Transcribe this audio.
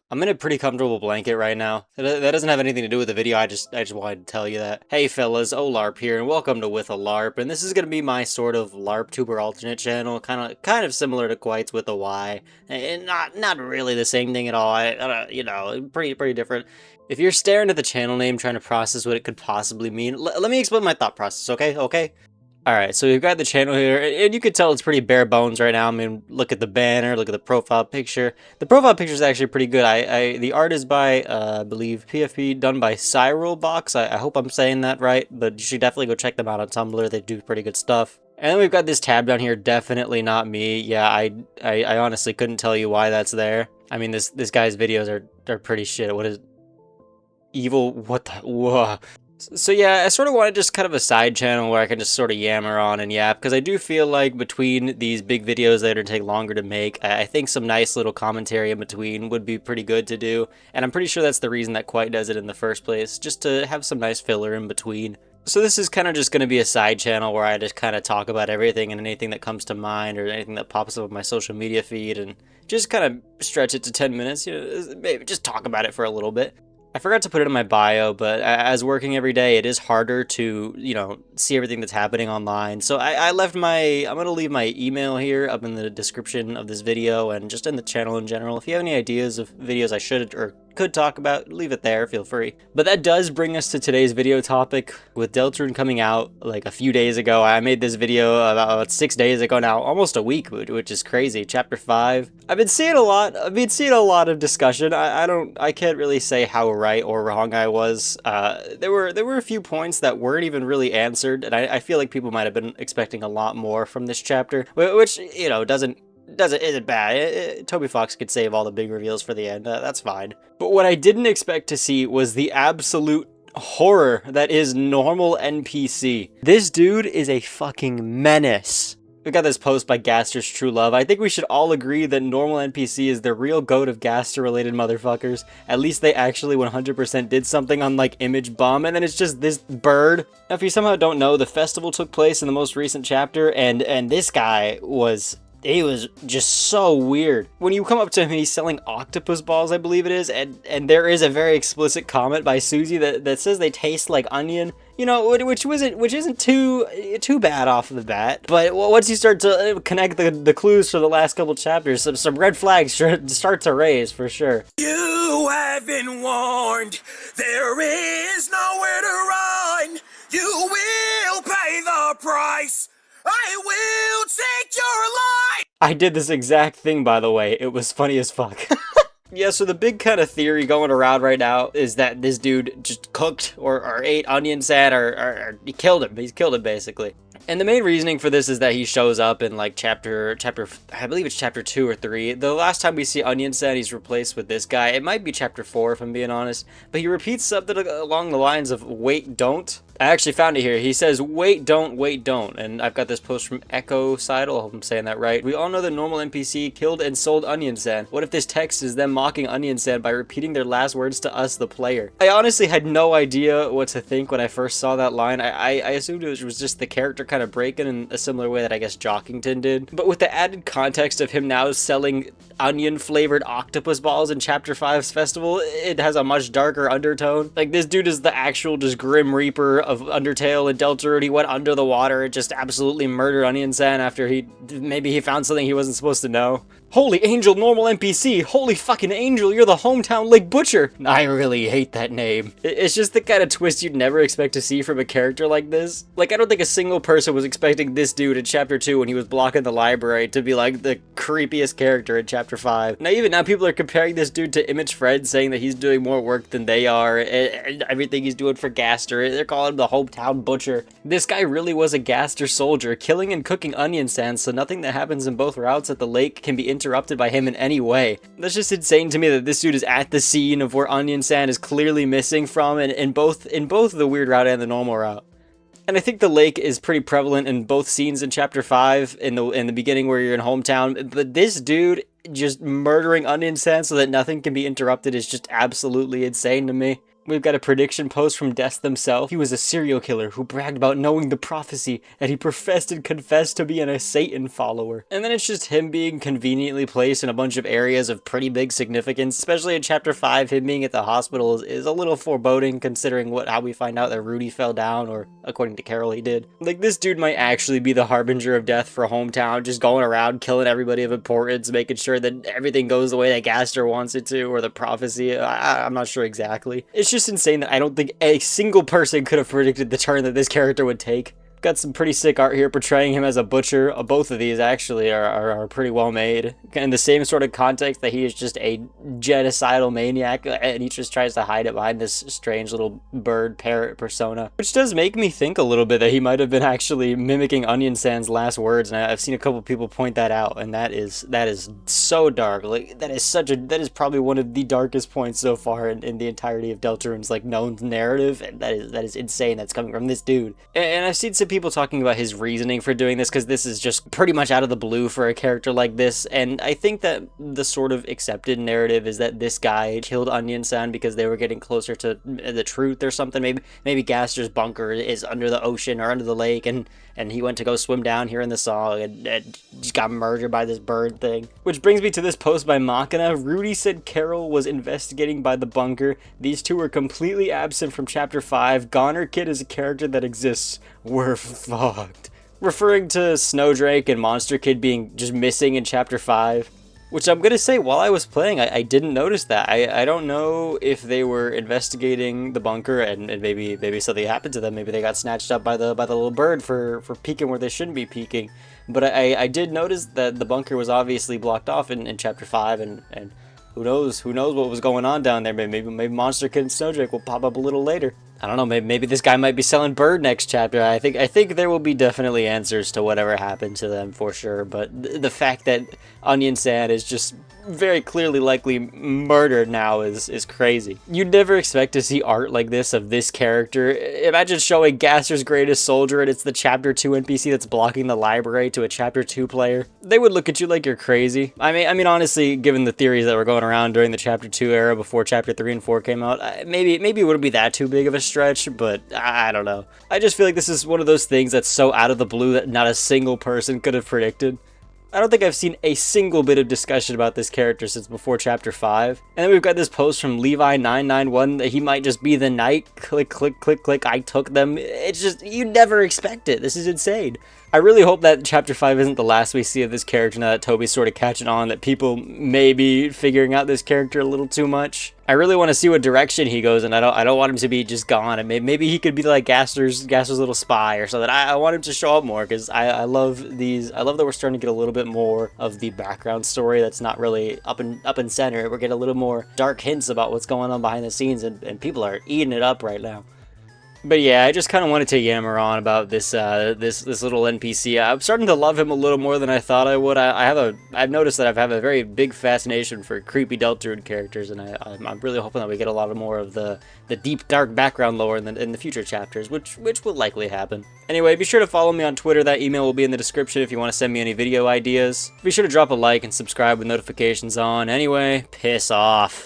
I'm in a pretty comfortable blanket right now. That doesn't have anything to do with the video, I just wanted to tell you that. Hey fellas, O-Larp here, and welcome to With a LARP, and this is gonna be my sort of LARP tuber alternate channel, kind of similar to Quites with a Y, and not really the same thing at all. You know, pretty different. If you're staring at the channel name trying to process what it could possibly mean, let me explain my thought process, okay? Alright, so we've got the channel here, and you can tell it's pretty bare bones right now. I mean, look at the banner, look at the profile picture. The profile picture is actually pretty good. The art is by, I believe, PFP, done by Box. I hope I'm saying that right, but you should definitely go check them out on Tumblr. They do pretty good stuff. And then we've got this tab down here, definitely not me. Yeah, I honestly couldn't tell you why that's there. I mean, this guy's videos are pretty shit. What is... Evil... What the... Whoa. So yeah, I sort of wanted just kind of a side channel where I can just sort of yammer on and yap, because I do feel like between these big videos that are take longer to make, I think some nice little commentary in between would be pretty good to do, and I'm pretty sure that's the reason that Quite does it in the first place, just to have some nice filler in between. So this is kind of just going to be a side channel where I just kind of talk about everything and anything that comes to mind or anything that pops up on my social media feed, and just kind of stretch it to 10 minutes, you know, maybe just talk about it for a little bit. I forgot to put it in my bio, but as working every day, it is harder to, you know, see everything that's happening online. So I'm going to leave my email here up in the description of this video and just in the channel in general. If you have any ideas of videos I should or could talk about, leave it there, feel free. But that does bring us to today's video topic. With Deltarune coming out like a few days ago, I made this video about 6 days ago now, almost a week, which is crazy. Chapter 5. I've been seeing a lot of discussion. I can't really say how right or wrong I was. There were a few points that weren't even really answered, and I feel like people might have been expecting a lot more from this chapter, which, you know, isn't bad. Toby Fox could save all the big reveals for the end. That's fine. But what I didn't expect to see was the absolute horror that is Normal NPC. This dude is a fucking menace. We got this post by Gaster's True Love. I think we should all agree that Normal NPC is the real goat of Gaster-related motherfuckers. At least they actually 100% did something, unlike Image Bomb, and then it's just this bird. Now, if you somehow don't know, the festival took place in the most recent chapter, and this guy was... He was just so weird. When you come up to him, he's selling octopus balls, I believe it is, and there is a very explicit comment by Susie that says they taste like onion. You know, which isn't too bad off the bat. But once you start to connect the clues for the last couple chapters, some red flags start to raise for sure. You have been warned. There is nowhere to run. You will pay the price. I will take your life! I did this exact thing, by the way. It was funny as fuck. Yeah, so the big kind of theory going around right now is that this dude just cooked or ate onion sand or he killed him. He's killed him, basically. And the main reasoning for this is that he shows up in like chapter, I believe it's chapter 2 or 3. The last time we see Onion Sand, he's replaced with this guy. It might be chapter 4 if I'm being honest. But he repeats something along the lines of, wait, don't. I actually found it here. He says, wait, don't, and I've got this post from Echo Seidel. I hope I'm saying that right. We all know that Normal NPC killed and sold Onion Sand. What if this text is them mocking Onion Sand by repeating their last words to us, the player? I honestly had no idea what to think when I first saw that line. I assumed it was just the character kind of breaking in a similar way that I guess Jockington did. But with the added context of him now selling onion-flavored octopus balls in Chapter 5's festival, it has a much darker undertone. Like, this dude is the actual just Grim Reaper of Undertale and Deltarune. He went under the water and just absolutely murdered Onion Sand after maybe he found something he wasn't supposed to know. Holy Angel Normal NPC! Holy fucking Angel, you're the hometown Lake Butcher! I really hate that name. It's just the kind of twist you'd never expect to see from a character like this. Like, I don't think a single person was expecting this dude in Chapter 2 when he was blocking the library to be like the creepiest character in Chapter 5. Now, even now, people are comparing this dude to Image Fred, saying that he's doing more work than they are, and everything he's doing for Gaster. They're calling him the hometown Butcher. This guy really was a Gaster soldier, killing and cooking onion sand, so nothing that happens in both routes at the lake can be interrupted by him in any way. That's just insane to me that this dude is at the scene of where Onion Sand is clearly missing from, and in both the weird route and the normal route. And I think the lake is pretty prevalent in both scenes in Chapter 5, in the beginning where you're in hometown, but this dude just murdering Onion Sand so that nothing can be interrupted is just absolutely insane to me. We've got a prediction post from Death himself. He was a serial killer who bragged about knowing the prophecy, and he professed and confessed to being a Satan follower. And then it's just him being conveniently placed in a bunch of areas of pretty big significance, especially in chapter 5. Him being at the hospital is a little foreboding considering how we find out that Rudy fell down, or according to Carol he did. Like, this dude might actually be the harbinger of death for hometown, just going around killing everybody of importance, making sure that everything goes the way that Gaster wants it to, or the prophecy. I'm not sure exactly. It's just insane that I don't think a single person could have predicted the turn that this character would take. Got some pretty sick art here portraying him as a butcher. Both of these actually are pretty well made. In the same sort of context that he is just a genocidal maniac, and he just tries to hide it behind this strange little bird parrot persona. Which does make me think a little bit that he might have been actually mimicking Onion Sand's last words, and I've seen a couple people point that out, and that is so dark. Like, that is probably one of the darkest points so far in the entirety of Deltarune's like known narrative, and that is insane. That's coming from this dude. And I've seen some people talking about his reasoning for doing this, because this is just pretty much out of the blue for a character like this, and I think that the sort of accepted narrative is that this guy killed Onion San because they were getting closer to the truth or something. Maybe Gaster's bunker is under the ocean or under the lake, and he went to go swim down here in the song and just got murdered by this bird thing. Which brings me to this post by Machina. Rudy said Carol was investigating by the bunker. These two were completely absent from chapter 5. Goner Kid is a character that exists. We're fucked. Referring to Snowdrake and Monster Kid being just missing in chapter 5. Which I'm gonna say, while I was playing, I didn't notice that. I don't know if they were investigating the bunker and maybe something happened to them. Maybe they got snatched up by the little bird for peeking where they shouldn't be peeking. But I did notice that the bunker was obviously blocked off in chapter 5, and who knows what was going on down there. Maybe Monster Kid and Snowdrake will pop up a little later. I don't know, maybe this guy might be selling bird next chapter. I think there will be definitely answers to whatever happened to them for sure, but the fact that Onion San is just very clearly likely murdered now is crazy. You'd never expect to see art like this of this character. Imagine showing Gaster's greatest soldier and it's the chapter 2 NPC that's blocking the library to a chapter 2 player. They would look at you like you're crazy. I mean honestly, given the theories that were going around during the chapter 2 era before chapter 3 and 4 came out, maybe it wouldn't be that too big of a stretch, but I don't know. I just feel like this is one of those things that's so out of the blue that not a single person could have predicted. I don't think I've seen a single bit of discussion about this character since before chapter 5. And then we've got this post from Levi991 that he might just be the knight. Click, click, click, click, I took them. It's just, you never expect it. This is insane. I really hope that chapter 5 isn't the last we see of this character now that Toby's sort of catching on, that people may be figuring out this character a little too much. I really want to see what direction he goes, and I don't want him to be just gone, and maybe he could be like Gaster's little spy or something. I want him to show up more, because I love these. I love that we're starting to get a little bit more of the background story that's not really up and center. We're getting a little more dark hints about what's going on behind the scenes, and people are eating it up right now. But yeah, I just kind of wanted to yammer on about this this little NPC. I'm starting to love him a little more than I thought I would. I've noticed that I have a very big fascination for creepy Deltarune characters, and I'm really hoping that we get a lot more of the deep dark background lore in the future chapters, which will likely happen. Anyway, be sure to follow me on Twitter. That email will be in the description if you want to send me any video ideas. Be sure to drop a like and subscribe with notifications on. Anyway, piss off.